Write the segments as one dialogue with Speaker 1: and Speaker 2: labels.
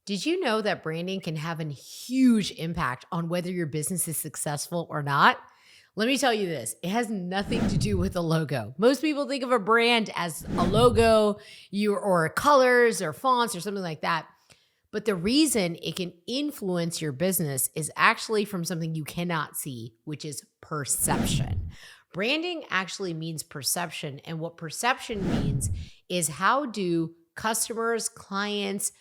Speaker 1: Did you know that branding can have a huge impact on whether your business is successful or not? Let me tell you this, it has nothing to do with a logo. Most people think of a brand as a logo, or colors or fonts or something like that. But the reason it can influence your business is actually from something you cannot see, which is perception. Branding actually means perception. And what perception means is how do customers, clients,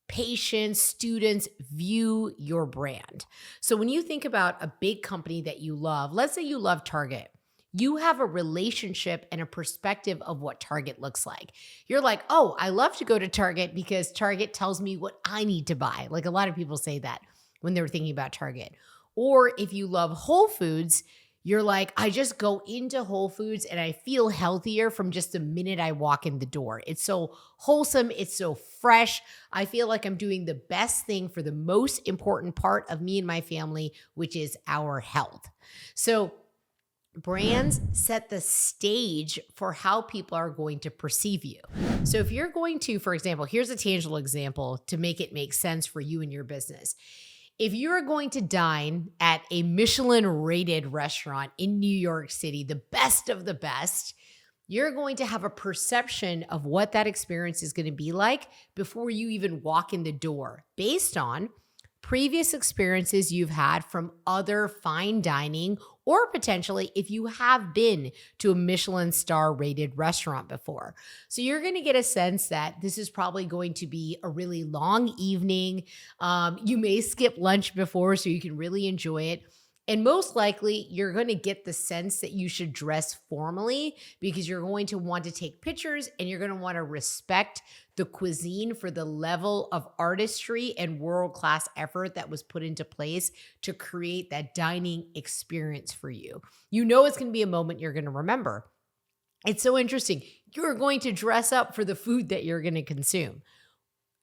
Speaker 1: patients, students view your brand. So when you think about a big company that you love, let's say you love Target, you have a relationship and a perspective of what Target looks like. You're like, oh, I love to go to Target because Target tells me what I need to buy. Like a lot of people say that when they're thinking about Target. Or if you love Whole Foods, you're like, I just go into Whole Foods and I feel healthier from just the minute I walk in the door. It's so wholesome. It's so fresh. I feel like I'm doing the best thing for the most important part of me and my family, which is our health. So brands set the stage for how people are going to perceive you. So if you're going to, for example, here's a tangible example to make it make sense for you and your business. If you're going to dine at a Michelin-rated restaurant in New York City, the best of the best, you're going to have a perception of what that experience is going to be like before you even walk in the door, based on previous experiences you've had from other fine dining, or potentially if you have been to a Michelin star rated restaurant before. So you're going to get a sense that this is probably going to be a really long evening. You may skip lunch before so you can really enjoy it. And most likely, you're going to get the sense that you should dress formally because you're going to want to take pictures and you're going to want to respect the cuisine for the level of artistry and world-class effort that was put into place to create that dining experience for you. You know it's going to be a moment you're going to remember. It's so interesting. You're going to dress up for the food that you're going to consume.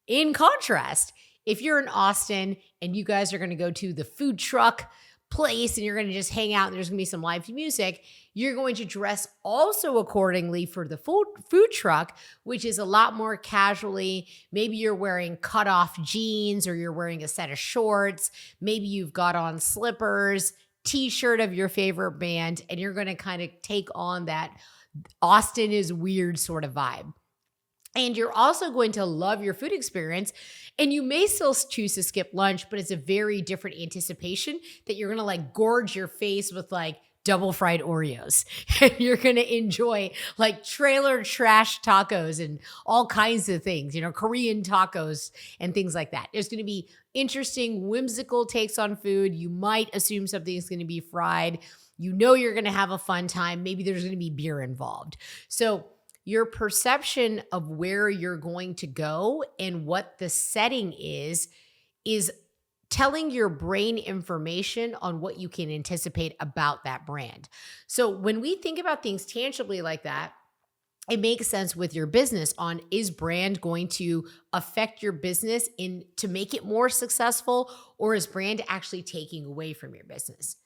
Speaker 1: In contrast, if you're in Austin and you guys are going to go to the food truck place and you're going to just hang out and there's going to be some live music, you're going to dress also accordingly for the food truck, which is a lot more casually. Maybe you're wearing cutoff jeans or you're wearing a set of shorts. Maybe you've got on slippers, t-shirt of your favorite band, and you're going to kind of take on that Austin is weird sort of vibe. And you're also going to love your food experience. And you may still choose to skip lunch, but it's a very different anticipation that you're going to like gorge your face with like double fried Oreos. And you're going to enjoy like trailer trash tacos and all kinds of things, Korean tacos and things like that. There's going to be interesting, whimsical takes on food. You might assume something's going to be fried. You're going to have a fun time. Maybe there's going to be beer involved. So your perception of where you're going to go and what the setting is telling your brain information on what you can anticipate about that brand. So when we think about things tangibly like that, it makes sense with your business on, is brand going to affect your business to make it more successful, or is brand actually taking away from your business?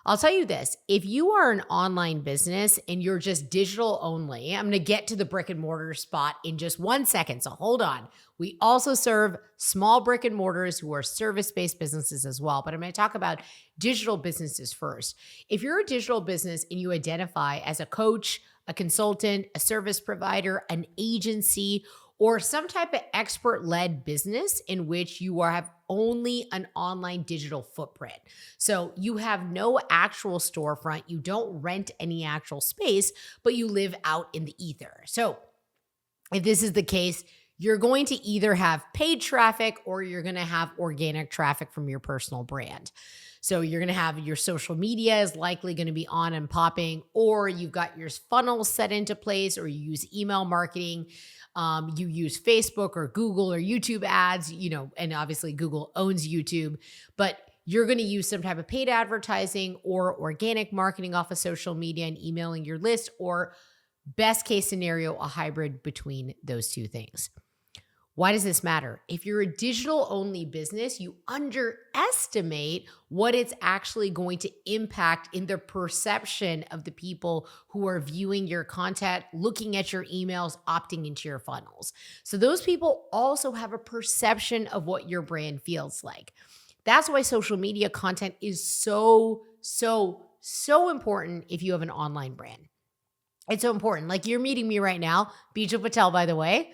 Speaker 1: I'll tell you this, if you are an online business and you're just digital only, I'm going to get to the brick and mortar spot in just 1 second, so hold on. We also serve small brick and mortars who are service-based businesses as well, but I'm going to talk about digital businesses first. If you're a digital business and you identify as a coach, a consultant, a service provider, an agency, or some type of expert-led business in which you have only an online digital footprint. So you have no actual storefront, you don't rent any actual space, but you live out in the ether. So if this is the case, you're going to either have paid traffic or you're going to have organic traffic from your personal brand. So you're going to have your social media is likely going to be on and popping, or you've got your funnels set into place, or you use email marketing. You use Facebook or Google or YouTube ads, and obviously Google owns YouTube, but you're going to use some type of paid advertising or organic marketing off of social media and emailing your list, or best case scenario, a hybrid between those two things. Why does this matter? If you're a digital only business, you underestimate what it's actually going to impact in the perception of the people who are viewing your content, looking at your emails, opting into your funnels. So those people also have a perception of what your brand feels like. That's why social media content is so important if you have an online brand. It's so important. Like you're meeting me right now, Bijal Patel, by the way.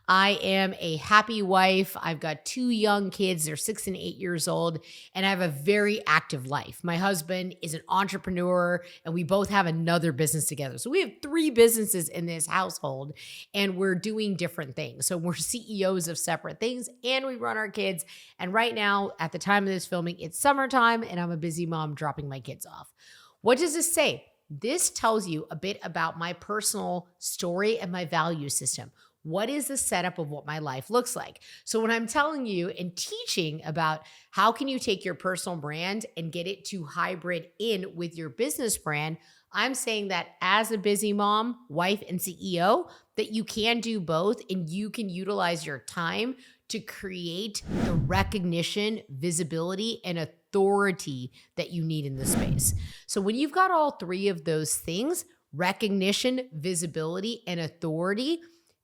Speaker 1: I am a happy wife. I've got 2 young kids. They're 6 and 8 years old, and I have a very active life. My husband is an entrepreneur, and we both have another business together. So we have 3 businesses in this household, and we're doing different things. So we're CEOs of separate things, and we run our kids. And right now, at the time of this filming, it's summertime, and I'm a busy mom dropping my kids off. What does this say? This tells you a bit about my personal story and my value system. What is the setup of what my life looks like? So when I'm telling you and teaching about how can you take your personal brand and get it to hybrid in with your business brand, I'm saying that as a busy mom, wife, and CEO, that you can do both and you can utilize your time to create the recognition, visibility, and authority that you need in the space. So when you've got all 3 of those things, recognition, visibility, and authority,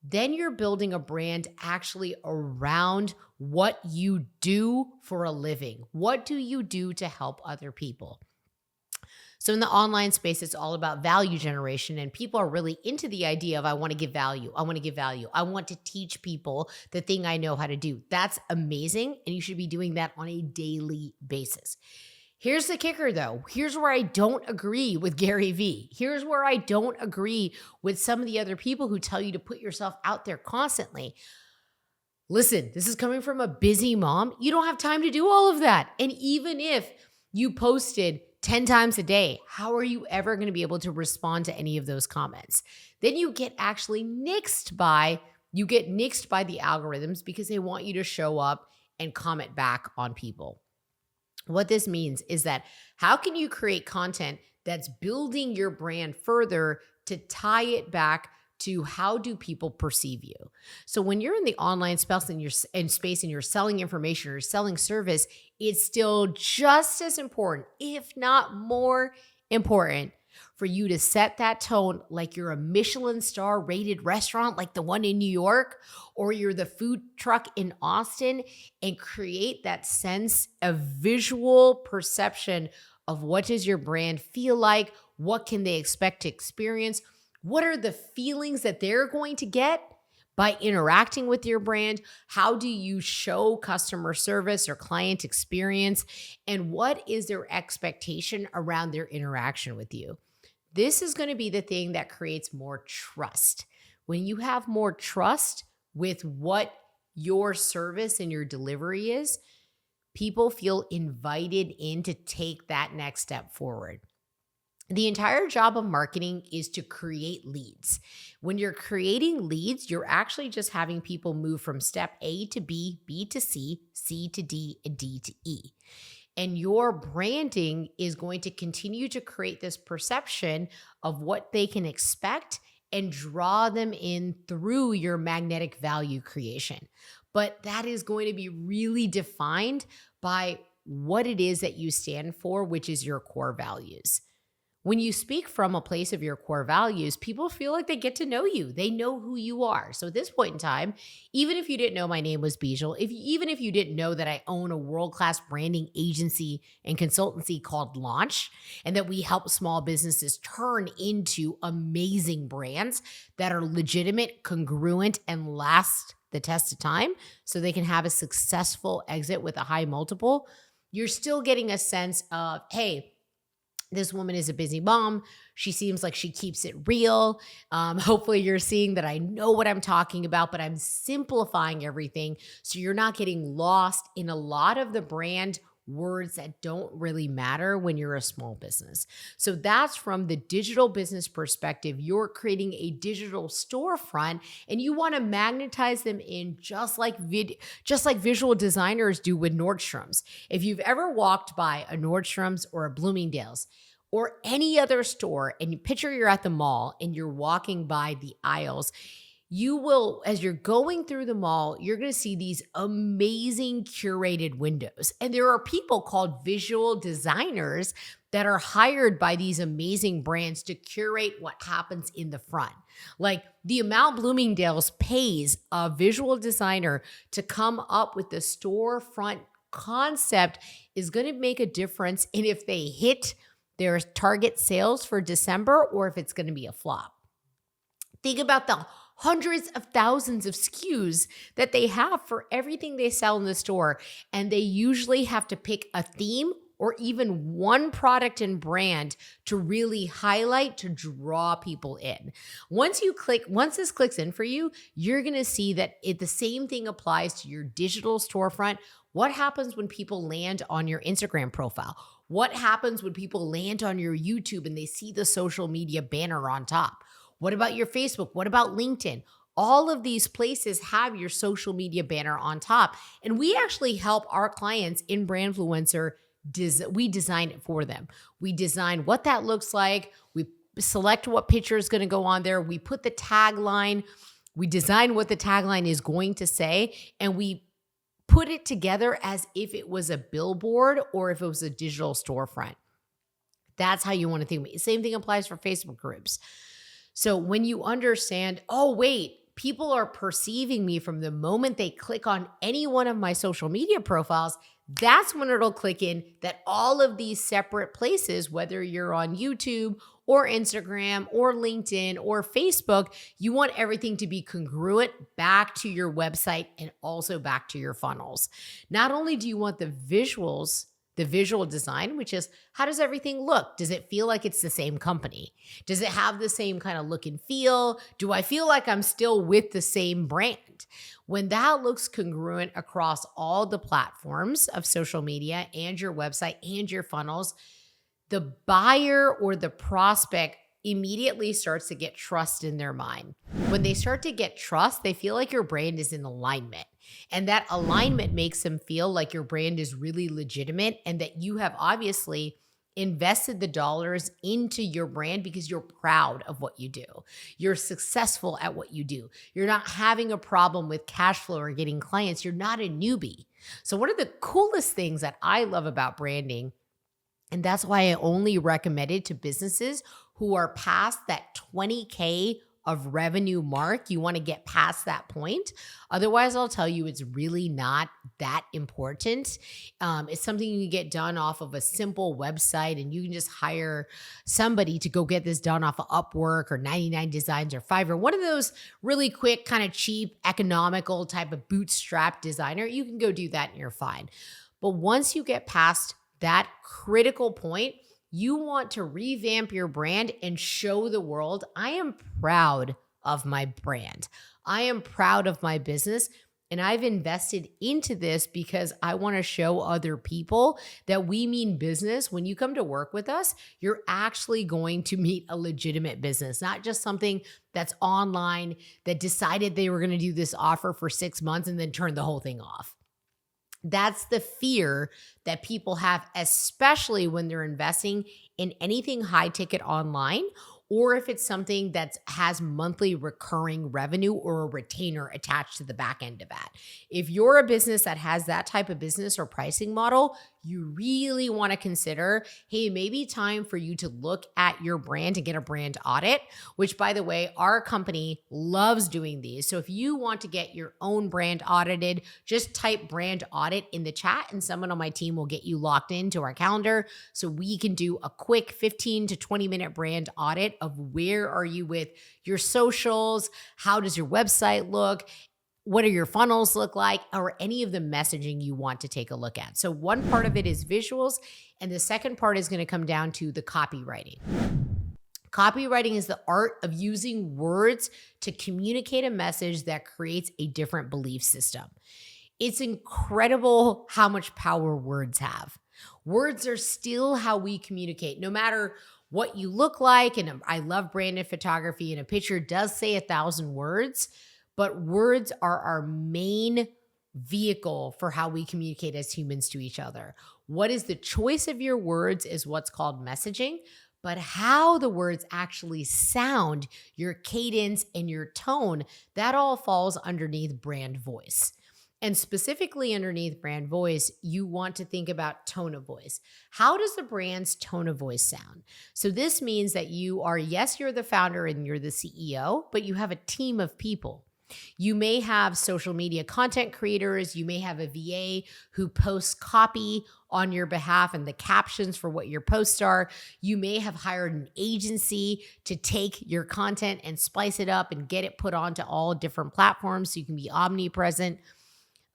Speaker 1: then you're building a brand actually around what you do for a living. What do you do to help other people? So in the online space, it's all about value generation, and people are really into the idea of, I want to give value. I want to give value. I want to teach people the thing I know how to do. That's amazing. And you should be doing that on a daily basis. Here's the kicker though. Here's where I don't agree with Gary Vee. Here's where I don't agree with some of the other people who tell you to put yourself out there constantly. Listen, this is coming from a busy mom. You don't have time to do all of that. And even if you posted 10 times a day, how are you ever going to be able to respond to any of those comments? Then you get actually nixed by the algorithms because they want you to show up and comment back on people. What this means is that how can you create content that's building your brand further to tie it back to how do people perceive you? So when you're in the online space and you're selling information or selling service, it's still just as important, if not more important, for you to set that tone like you're a Michelin star rated restaurant like the one in New York, or you're the food truck in Austin, and create that sense of visual perception of what does your brand feel like? What can they expect to experience? What are the feelings that they're going to get by interacting with your brand? How do you show customer service or client experience? And what is their expectation around their interaction with you? This is going to be the thing that creates more trust. When you have more trust with what your service and your delivery is, people feel invited in to take that next step forward. The entire job of marketing is to create leads. When you're creating leads, you're actually just having people move from step A to B, B to C, C to D, and D to E. And your branding is going to continue to create this perception of what they can expect and draw them in through your magnetic value creation. But that is going to be really defined by what it is that you stand for, which is your core values. When you speak from a place of your core values, people feel like they get to know you. They know who you are. So at this point in time, even if you didn't know my name was Bijal, even if you didn't know that I own a world-class branding agency and consultancy called Launch, and that we help small businesses turn into amazing brands that are legitimate, congruent, and last the test of time so they can have a successful exit with a high multiple, you're still getting a sense of, hey, this woman is a busy mom. She seems like she keeps it real. Hopefully you're seeing that I know what I'm talking about, but I'm simplifying everything so you're not getting lost in a lot of the brand words that don't really matter when you're a small business. So that's from the digital business perspective. You're creating a digital storefront and you want to magnetize them in just like visual designers do with Nordstrom's. If you've ever walked by a Nordstrom's or a Bloomingdale's or any other store and you picture you're at the mall and you're walking by the aisles, You will, as you're going through the mall, you're going to see these amazing curated windows. And there are people called visual designers that are hired by these amazing brands to curate what happens in the front. Like the amount Bloomingdale's pays a visual designer to come up with the storefront concept is going to make a difference in if they hit their target sales for December or if it's going to be a flop. Think about the hundreds of thousands of SKUs that they have for everything they sell in the store. And they usually have to pick a theme or even one product and brand to really highlight to draw people in. Once this clicks in for you, you're going to see that the same thing applies to your digital storefront. What happens when people land on your Instagram profile? What happens when people land on your YouTube and they see the social media banner on top? What about your Facebook? What about LinkedIn? All of these places have your social media banner on top. And we actually help our clients in Brandfluencer. We design it for them. We design what that looks like. We select what picture is going to go on there. We put the tagline. We design what the tagline is going to say. And we put it together as if it was a billboard or if it was a digital storefront. That's how you want to think. Same thing applies for Facebook groups. So when you understand, oh, wait, people are perceiving me from the moment they click on any one of my social media profiles, that's when it'll click in that all of these separate places, whether you're on YouTube or Instagram or LinkedIn or Facebook, you want everything to be congruent back to your website and also back to your funnels. Not only do you want the visuals, the visual design, which is how does everything look? Does it feel like it's the same company? Does it have the same kind of look and feel? Do I feel like I'm still with the same brand? When that looks congruent across all the platforms of social media and your website and your funnels, the buyer or the prospect immediately starts to get trust in their mind. When they start to get trust, they feel like your brand is in alignment. And that alignment makes them feel like your brand is really legitimate and that you have obviously invested the dollars into your brand because you're proud of what you do. You're successful at what you do. You're not having a problem with cash flow or getting clients. You're not a newbie. So one of the coolest things that I love about branding, and that's why I only recommend it to businesses who are past that 20K of revenue mark. You want to get past that point. Otherwise, I'll tell you, it's really not that important. It's something you can get done off of a simple website, and you can just hire somebody to go get this done off of Upwork or 99 Designs or Fiverr, one of those really quick, kind of cheap, economical type of bootstrap designer. You can go do that and you're fine. But once you get past that critical point, you want to revamp your brand and show the world, I am proud of my brand. I am proud of my business. And I've invested into this because I want to show other people that we mean business. When you come to work with us, you're actually going to meet a legitimate business, not just something that's online that decided they were going to do this offer for 6 months and then turn the whole thing off. That's the fear that people have, especially when they're investing in anything high ticket online, or if it's something that has monthly recurring revenue or a retainer attached to the back end of that. If you're a business that has that type of business or pricing model, you really want to consider, hey, maybe time for you to look at your brand and get a brand audit, which, by the way, our company loves doing these. So if you want to get your own brand audited, just type brand audit in the chat and someone on my team will get you locked into our calendar so we can do a quick 15 to 20 minute brand audit of where are you with your socials, how does your website look, what do your funnels look like, or any of the messaging you want to take a look at. So one part of it is visuals, and the second part is going to come down to the copywriting. Copywriting is the art of using words to communicate a message that creates a different belief system. It's incredible how much power words have. Words are still how we communicate, no matter what you look like. And I love branded photography, and a picture does say 1,000 words. But words are our main vehicle for how we communicate as humans to each other. What is the choice of your words is what's called messaging. but how the words actually sound, your cadence and your tone, that all falls underneath brand voice. And specifically underneath brand voice, you want to think about tone of voice. How does the brand's tone of voice sound? So this means that you are, yes, you're the founder and you're the CEO, but you have a team of people. You may have social media content creators. You may have a VA who posts copy on your behalf and the captions for what your posts are. You may have hired an agency to take your content and splice it up and get it put onto all different platforms so you can be omnipresent.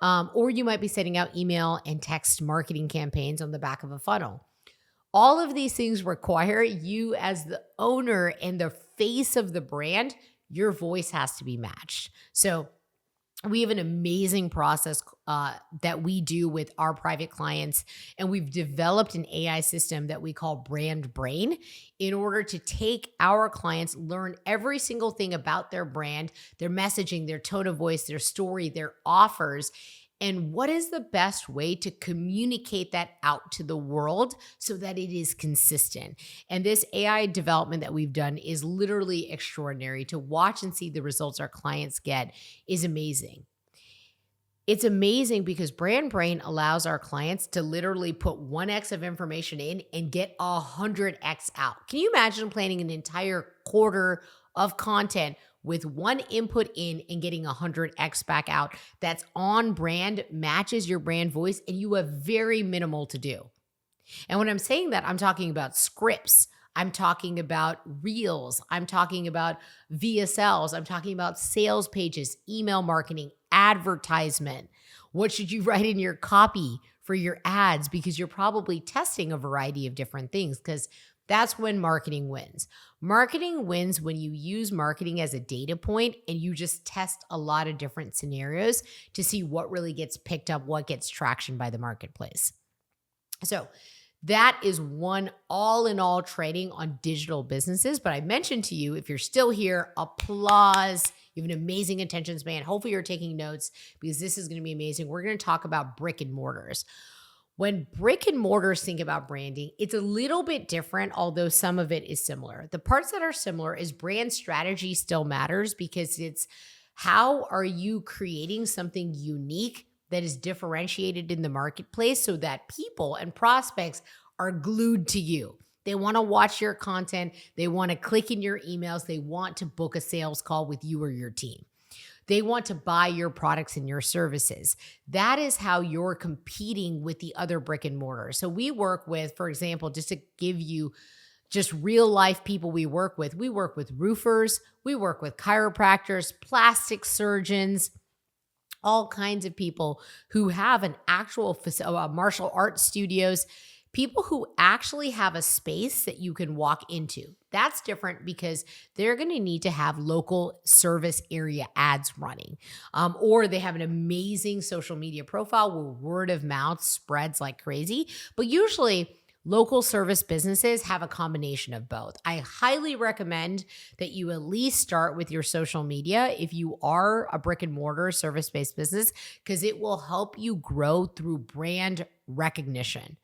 Speaker 1: Or you might be sending out email and text marketing campaigns on the back of a funnel. All of these things require you as the owner and the face of the brand, your voice has to be matched. So we have an amazing process that we do with our private clients, and we've developed an AI system that we call Brand Brain in order to take our clients, learn every single thing about their brand, their messaging, their tone of voice, their story, their offers, and what is the best way to communicate that out to the world so that it is consistent. And this AI development that we've done is literally extraordinary. To watch and see the results our clients get is amazing. It's amazing because Brand Brain allows our clients to literally put 1x of information in and get 100x out. Can you imagine planning an entire quarter of content with one input in and getting 100x back out that's on brand, matches your brand voice, and you have very minimal to do? And when I'm saying that, I'm talking about scripts. I'm talking about reels. I'm talking about VSLs. I'm talking about sales pages, email marketing, advertisement. What should you write in your copy for your ads? Because you're probably testing a variety of different things, because that's when marketing wins. Marketing wins when you use marketing as a data point and you just test a lot of different scenarios to see what really gets picked up, what gets traction by the marketplace. So that is one all-in-all training on digital businesses. But I mentioned to you, if you're still here, applause. You have an amazing attention span. Hopefully you're taking notes because this is going to be amazing. We're going to talk about brick and mortars. When brick and mortars think about branding, it's a little bit different, although some of it is similar. The parts that are similar is brand strategy still matters because it's how are you creating something unique that is differentiated in the marketplace so that people and prospects are glued to you. They want to watch your content. They want to click in your emails. They want to book a sales call with you or your team. They want to buy your products and your services. That is how you're competing with the other brick and mortar. So we work with, for example, just to give you just real life people we work with roofers, we work with chiropractors, plastic surgeons, all kinds of people who have an actual martial arts studios, people who actually have a space that you can walk into. That's different because they're going to need to have local service area ads running, or they have an amazing social media profile where word of mouth spreads like crazy. But usually local service businesses have a combination of both. I highly recommend that you at least start with your social media if you are a brick and mortar service-based business, because it will help you grow through brand recognition.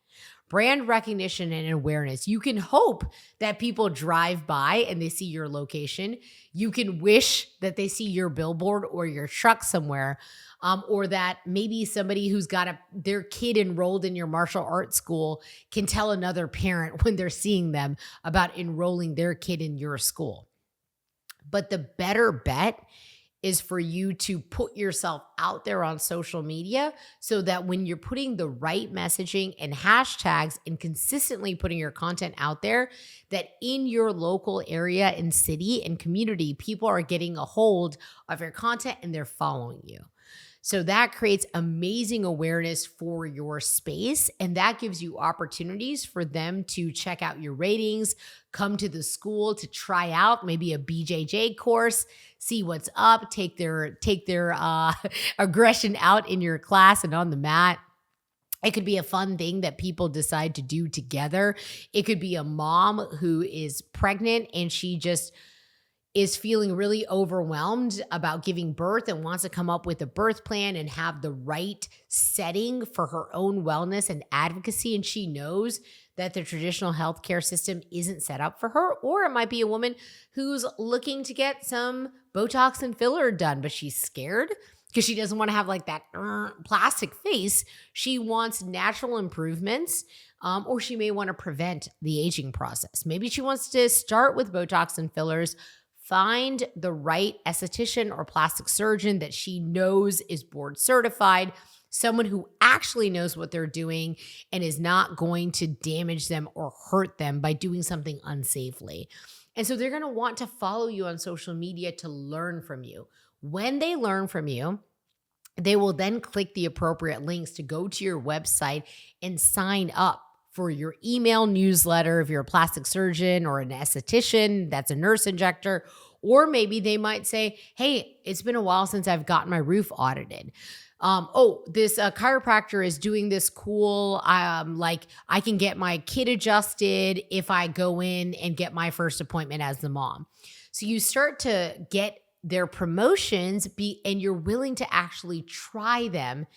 Speaker 1: Brand recognition and awareness. You can hope that people drive by and they see your location. You can wish that they see your billboard or your truck somewhere, or that maybe somebody who's got their kid enrolled in your martial arts school can tell another parent when they're seeing them about enrolling their kid in your school. But the better bet is for you to put yourself out there on social media so that when you're putting the right messaging and hashtags and consistently putting your content out there, that in your local area and city and community, people are getting a hold of your content and they're following you. So that creates amazing awareness for your space, and that gives you opportunities for them to check out your ratings, come to the school to try out maybe a BJJ course, see what's up, take their aggression out in your class and on the mat. It could be a fun thing that people decide to do together. It could be a mom who is pregnant and she just is feeling really overwhelmed about giving birth and wants to come up with a birth plan and have the right setting for her own wellness and advocacy. And she knows that the traditional healthcare system isn't set up for her. Or it might be a woman who's looking to get some Botox and filler done, but she's scared because she doesn't want to have like that plastic face. She wants natural improvements, or she may want to prevent the aging process. Maybe she wants to start with Botox and fillers, find the right esthetician or plastic surgeon that she knows is board certified, someone who actually knows what they're doing and is not going to damage them or hurt them by doing something unsafely. And so they're going to want to follow you on social media to learn from you. When they learn from you, they will then click the appropriate links to go to your website and sign up for your email newsletter if you're a plastic surgeon or an esthetician that's a nurse injector. Or maybe they might say, hey, it's been a while since I've gotten my roof audited. This chiropractor is doing this cool, like I can get my kid adjusted if I go in and get my first appointment as the mom. So you start to get their promotions and you're willing to actually try them,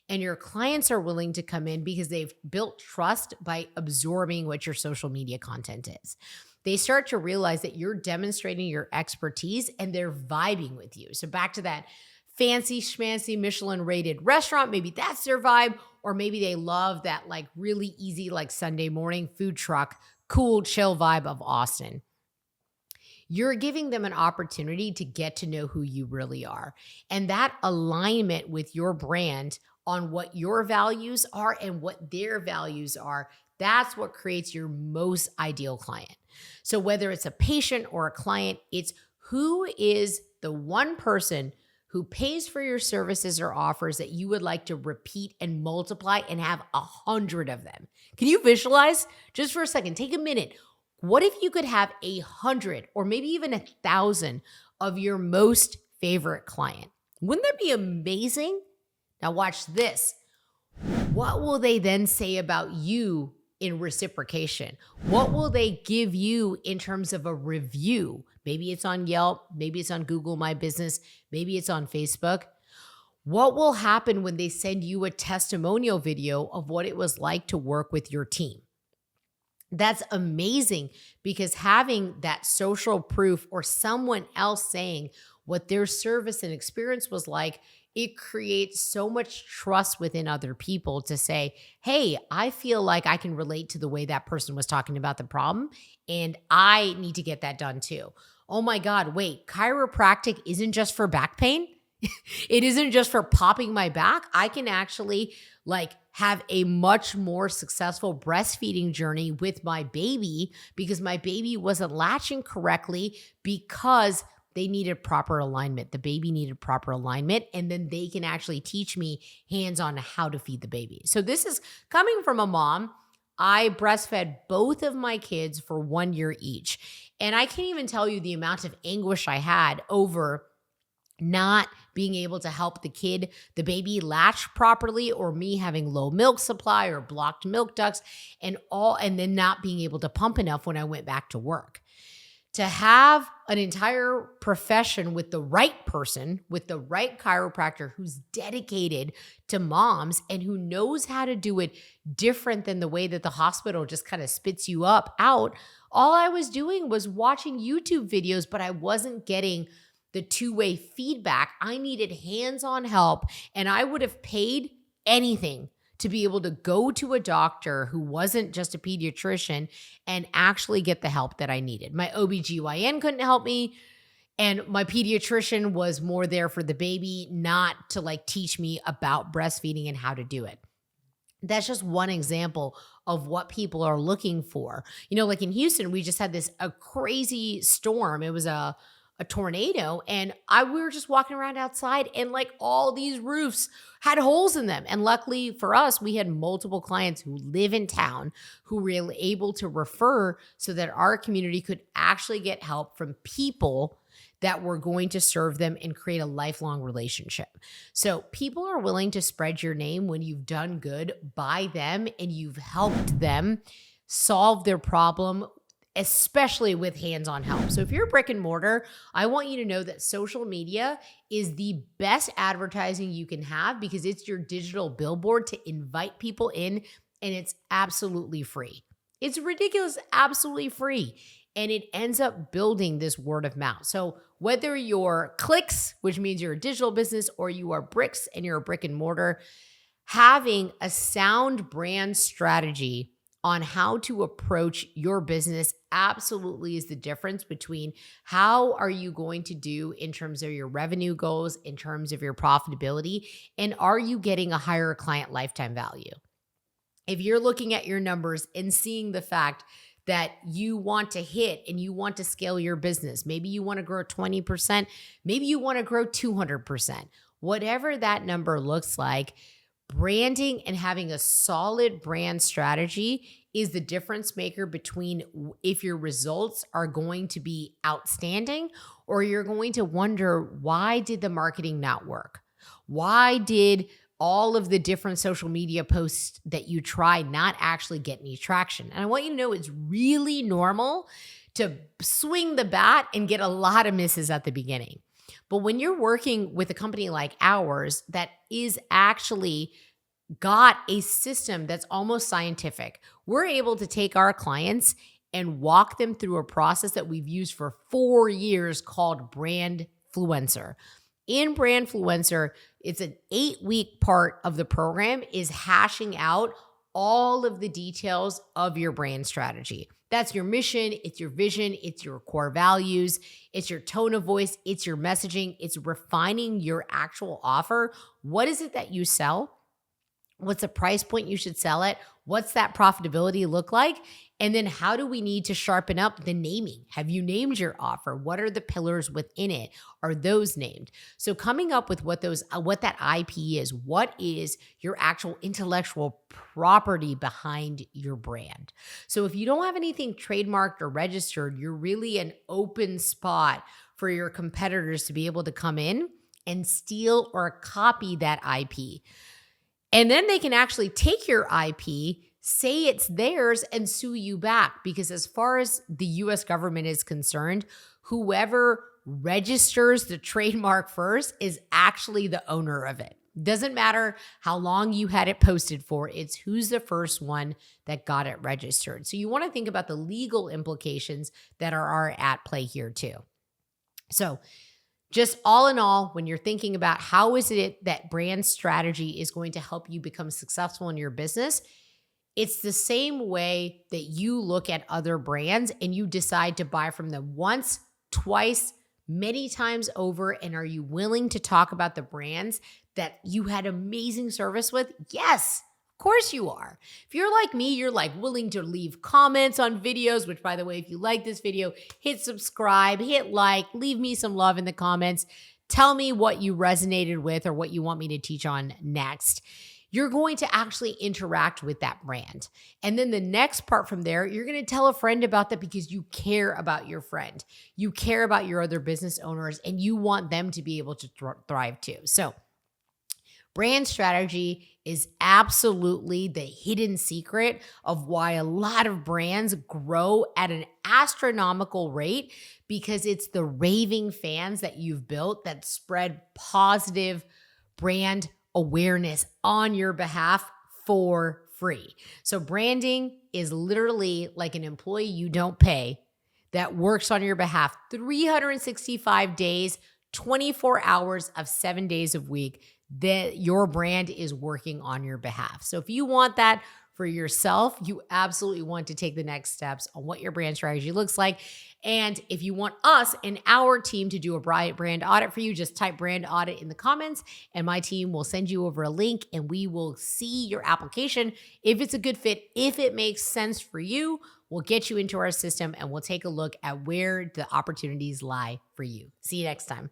Speaker 1: and your clients are willing to come in because they've built trust by absorbing what your social media content is. They start to realize that you're demonstrating your expertise and they're vibing with you. So back to that fancy schmancy Michelin rated restaurant, maybe that's their vibe, or maybe they love that like really easy, like Sunday morning food truck, cool, chill vibe of Austin. You're giving them an opportunity to get to know who you really are. And that alignment with your brand on what your values are and what their values are, that's what creates your most ideal client. So whether it's a patient or a client, it's who is the one person who pays for your services or offers that you would like to repeat and multiply and have 100 of them. Can you visualize? Just for a second, take a minute. What if you could have 100 or maybe even 1,000 of your most favorite client? Wouldn't that be amazing? Now watch this. What will they then say about you in reciprocation? What will they give you in terms of a review? Maybe it's on Yelp, maybe it's on Google My Business, maybe it's on Facebook. What will happen when they send you a testimonial video of what it was like to work with your team? That's amazing, because having that social proof or someone else saying what their service and experience was like, it creates so much trust within other people to say, hey, I feel like I can relate to the way that person was talking about the problem, and I need to get that done too. Oh my God, wait, chiropractic isn't just for back pain. It isn't just for popping my back. I can actually have a much more successful breastfeeding journey with my baby because my baby wasn't latching correctly because they needed proper alignment. The baby needed proper alignment, and then they can actually teach me hands-on how to feed the baby. So this is coming from a mom. I breastfed both of my kids for 1 year each. And I can't even tell you the amount of anguish I had over not being able to help the baby latch properly, or me having low milk supply or blocked milk ducts and then not being able to pump enough when I went back to work. To have an entire profession with the right person, with the right chiropractor who's dedicated to moms and who knows how to do it different than the way that the hospital just kind of spits you out. All I was doing was watching YouTube videos, but I wasn't getting the two-way feedback. I needed hands-on help, and I would have paid anything to be able to go to a doctor who wasn't just a pediatrician and actually get the help that I needed. My OBGYN couldn't help me, and my pediatrician was more there for the baby, not to teach me about breastfeeding and how to do it. That's just one example of what people are looking for. Like in Houston, we just had a crazy storm. It was a tornado, and we were just walking around outside, and all these roofs had holes in them. And luckily for us, we had multiple clients who live in town who were able to refer so that our community could actually get help from people that were going to serve them and create a lifelong relationship. So people are willing to spread your name when you've done good by them and you've helped them solve their problem, especially with hands-on help. So if you're a brick and mortar, I want you to know that social media is the best advertising you can have, because it's your digital billboard to invite people in, and it's absolutely free. It's ridiculous, absolutely free. And it ends up building this word of mouth. So whether you're clicks, which means you're a digital business, or you are bricks and you're a brick and mortar, having a sound brand strategy on how to approach your business absolutely is the difference between how are you going to do in terms of your revenue goals, in terms of your profitability, and are you getting a higher client lifetime value. If you're looking at your numbers and seeing the fact that you want to hit and you want to scale your business, maybe you want to grow 20%, maybe you want to grow 200%, whatever that number looks like, branding and having a solid brand strategy is the difference maker between if your results are going to be outstanding or you're going to wonder, why did the marketing not work? Why did all of the different social media posts that you try not actually get any traction? And I want you to know it's really normal to swing the bat and get a lot of misses at the beginning. But when you're working with a company like ours that is actually got a system that's almost scientific, we're able to take our clients and walk them through a process that we've used for 4 years called Brandfluencer. In Brandfluencer, it's an 8-week part of the program is hashing out all of the details of your brand strategy. That's your mission, it's your vision, it's your core values, it's your tone of voice, it's your messaging, it's refining your actual offer. What is it that you sell? What's the price point you should sell at? What's that profitability look like? And then how do we need to sharpen up the naming? Have you named your offer? What are the pillars within it? Are those named? So coming up with what that IP is, what is your actual intellectual property behind your brand? So if you don't have anything trademarked or registered, you're really an open spot for your competitors to be able to come in and steal or copy that IP. And then they can actually take your IP, say it's theirs, and sue you back. Because as far as the US government is concerned, whoever registers the trademark first is actually the owner of it. Doesn't matter how long you had it posted for, it's who's the first one that got it registered. So you want to think about the legal implications that are at play here too. So just all in all, when you're thinking about how is it that brand strategy is going to help you become successful in your business, it's the same way that you look at other brands and you decide to buy from them once, twice, many times over. And are you willing to talk about the brands that you had amazing service with? Yes. Of course you are. If you're like me, you're like willing to leave comments on videos, which by the way, if you like this video, hit subscribe, hit like, leave me some love in the comments. Tell me what you resonated with or what you want me to teach on next. You're going to actually interact with that brand. And then the next part from there, you're going to tell a friend about that because you care about your friend. You care about your other business owners and you want them to be able to thrive too. So brand strategy is absolutely the hidden secret of why a lot of brands grow at an astronomical rate, because it's the raving fans that you've built that spread positive brand awareness on your behalf for free. So branding is literally like an employee you don't pay that works on your behalf 365 days, 24 hours of 7 days a week, that your brand is working on your behalf. So if you want that for yourself, you absolutely want to take the next steps on what your brand strategy looks like. And if you want us and our team to do a brand audit for you, just type brand audit in the comments and my team will send you over a link and we will see your application. If it's a good fit, if it makes sense for you, we'll get you into our system and we'll take a look at where the opportunities lie for you. See you next time.